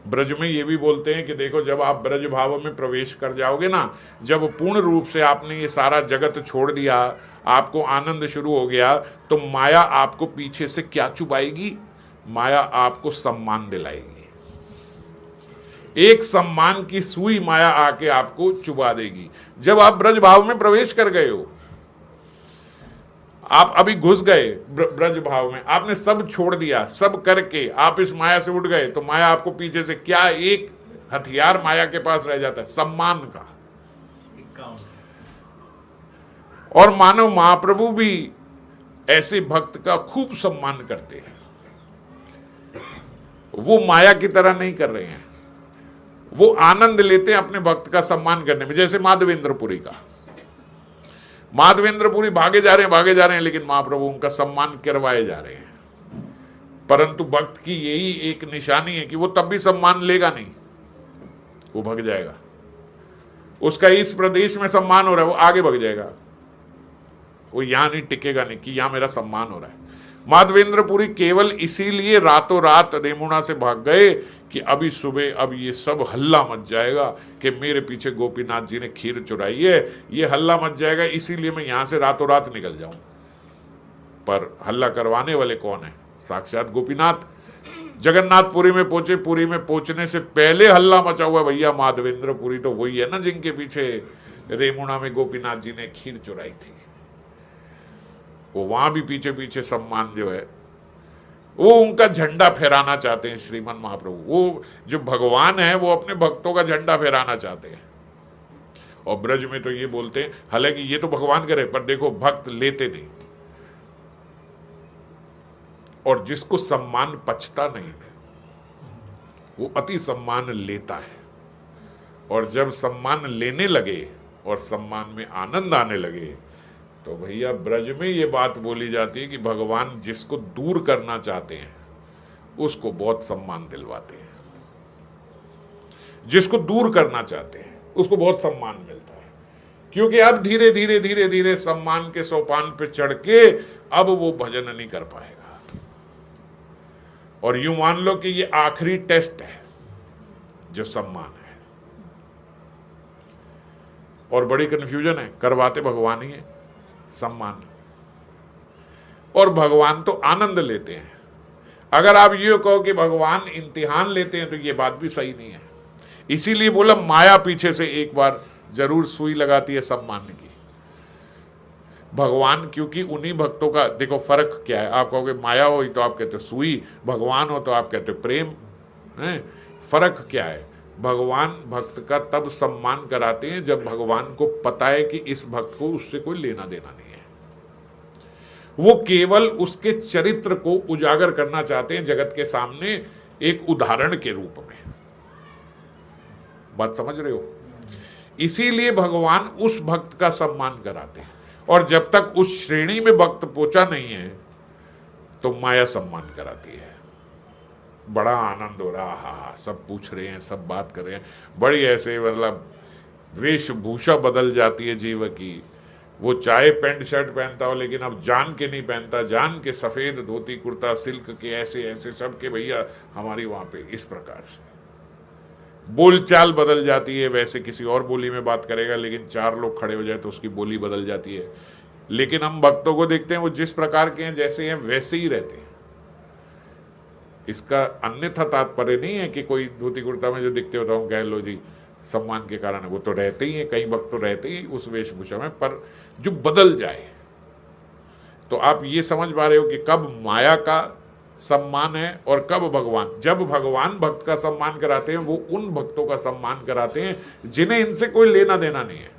ब्रज में ये भी बोलते हैं कि देखो, जब आप ब्रज भाव में प्रवेश कर जाओगे ना, जब पूर्ण रूप से आपने ये सारा जगत छोड़ दिया, आपको आनंद शुरू हो गया, तो माया आपको पीछे से क्या चुबाएगी? माया आपको सम्मान दिलाएगी। एक सम्मान की सुई माया आके आपको चुबा देगी। जब आप ब्रज भाव में प्रवेश कर गए हो, आप अभी घुस गए ब्रज भाव में, आपने सब छोड़ दिया, सब करके आप इस माया से उठ गए, तो माया आपको पीछे से क्या एक हथियार माया के पास रह जाता है? सम्मान का। और मानव महाप्रभु भी ऐसे भक्त का खूब सम्मान करते हैं। वो माया की तरह नहीं कर रहे हैं, वो आनंद लेते हैं अपने भक्त का सम्मान करने में। जैसे माधवेंद्रपुरी का, माधवेंद्रपुरी भागे जा रहे हैं, लेकिन महाप्रभु उनका सम्मान करवाए जा रहे हैं। परंतु भक्त की यही एक निशानी है कि वो तब भी सम्मान लेगा नहीं, वो भाग जाएगा। उसका इस प्रदेश में सम्मान हो रहा है, वो आगे भाग जाएगा, वो यहां नहीं टिकेगा, नहीं कि यहां मेरा सम्मान हो रहा है। माधवेंद्रपुरी केवल इसीलिए रातों रात रेमुणा से भाग गए कि अभी सुबह अब ये सब हल्ला मच जाएगा कि मेरे पीछे गोपीनाथ जी ने खीर चुराई है, ये हल्ला मच जाएगा, इसीलिए मैं यहां से रातों रात निकल जाऊं। पर हल्ला करवाने वाले कौन है? साक्षात गोपीनाथ। जगन्नाथपुरी में पहुंचे, पुरी में पहुंचने से पहले हल्ला मचा हुआ भैया माधवेंद्रपुरी तो वही है ना जिनके पीछे रेमुणा में गोपीनाथ जी ने खीर चुराई थी। वो वहां भी पीछे पीछे सम्मान जो है वो उनका झंडा फहराना चाहते हैं श्रीमन महाप्रभु। वो जो भगवान है वो अपने भक्तों का झंडा फहराना चाहते हैं। और ब्रज में तो ये बोलते हैं, हालांकि ये तो भगवान करे, पर देखो भक्त लेते नहीं। और जिसको सम्मान पचता नहीं वो अति सम्मान लेता है। और जब सम्मान लेने लगे और सम्मान में आनंद आने लगे, तो भैया ब्रज में ये बात बोली जाती है कि भगवान जिसको दूर करना चाहते हैं उसको बहुत सम्मान दिलवाते हैं। जिसको दूर करना चाहते हैं उसको बहुत सम्मान मिलता है, क्योंकि अब धीरे धीरे धीरे धीरे सम्मान के सोपान पे चढ़ के अब वो भजन नहीं कर पाएगा। और यूं मान लो कि ये आखिरी टेस्ट है जो सम्मान है। और बड़ी कंफ्यूजन है, करवाते भगवान ही है सम्मान, और भगवान तो आनंद लेते हैं। अगर आप ये कहो कि भगवान इम्तिहान लेते हैं तो ये बात भी सही नहीं है। इसीलिए बोला माया पीछे से एक बार जरूर सुई लगाती है सम्मान की। भगवान क्योंकि उन्हीं भक्तों का, देखो फर्क क्या है, आप कहोगे माया हो तो आप कहते हो सुई, भगवान हो तो आप कहते हो प्रेम है। फर्क क्या है? भगवान भक्त का तब सम्मान कराते हैं जब भगवान को पता है कि इस भक्त को उससे कोई लेना देना नहीं है। वो केवल उसके चरित्र को उजागर करना चाहते हैं जगत के सामने एक उदाहरण के रूप में। बात समझ रहे हो? इसीलिए भगवान उस भक्त का सम्मान कराते हैं। और जब तक उस श्रेणी में भक्त पहुंचा नहीं है तो माया सम्मान कराती है। बड़ा आनंद हो रहा, हा सब पूछ रहे हैं, सब बात कर रहे हैं, बड़ी ऐसे मतलब वेशभूषा बदल जाती है जीव की। वो चाहे पैंट शर्ट पहनता हो लेकिन अब जान के नहीं पहनता, जान के सफेद धोती कुर्ता सिल्क के ऐसे ऐसे सब के भैया हमारी वहां पे इस प्रकार से बोलचाल बदल जाती है। वैसे किसी और बोली में बात करेगा लेकिन चार लोग खड़े हो जाए तो उसकी बोली बदल जाती है। लेकिन हम भक्तों को देखते हैं वो जिस प्रकार के हैं जैसे हैं वैसे ही रहते हैं। इसका अन्यथा तात्पर्य नहीं है कि कोई धोती कुर्ता में जो दिखते होता हूँ कह लो जी सम्मान के कारण, वो तो रहते ही हैं, कई भक्त तो रहते ही उस वेशभूषा में, पर जो बदल जाए। तो आप ये समझ पा रहे हो कि कब माया का सम्मान है और कब भगवान। जब भगवान भक्त का सम्मान कराते हैं वो उन भक्तों का सम्मान कराते हैं जिन्हें इनसे कोई लेना देना नहीं है।